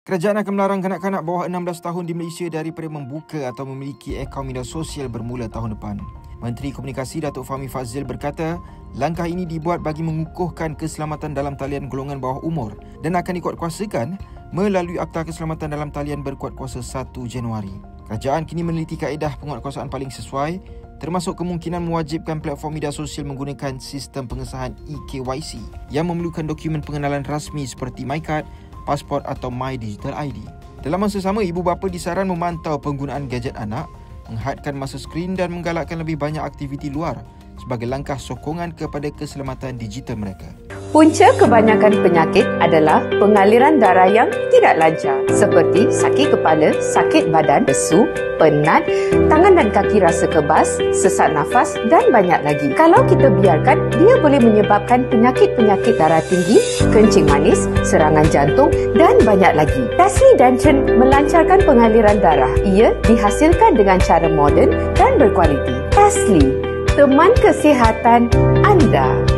Kerajaan akan melarang kanak-kanak bawah 16 tahun di Malaysia daripada membuka atau memiliki akaun media sosial bermula tahun depan. Menteri Komunikasi Datuk Fahmi Fadzil berkata, langkah ini dibuat bagi mengukuhkan keselamatan dalam talian golongan bawah umur dan akan dikuatkuasakan melalui Akta Keselamatan dalam Talian berkuat kuasa 1 Januari. Kerajaan kini meneliti kaedah penguatkuasaan paling sesuai, termasuk kemungkinan mewajibkan platform media sosial menggunakan sistem pengesahan eKYC yang memerlukan dokumen pengenalan rasmi seperti MyCard, pasport atau My Digital ID. Dalam masa sama, ibu bapa disaran memantau penggunaan gadget anak, menghadkan masa skrin dan menggalakkan lebih banyak aktiviti luar sebagai langkah sokongan kepada keselamatan digital mereka. Punca kebanyakan penyakit adalah pengaliran darah yang tidak lancar seperti sakit kepala, sakit badan, lesu, penat, tangan dan kaki rasa kebas, sesak nafas dan banyak lagi. Kalau kita biarkan, dia boleh menyebabkan penyakit-penyakit darah tinggi, kencing manis, serangan jantung dan banyak lagi. Tasli Dancen melancarkan pengaliran darah. Ia dihasilkan dengan cara moden dan berkualiti. Tasli, teman kesihatan anda.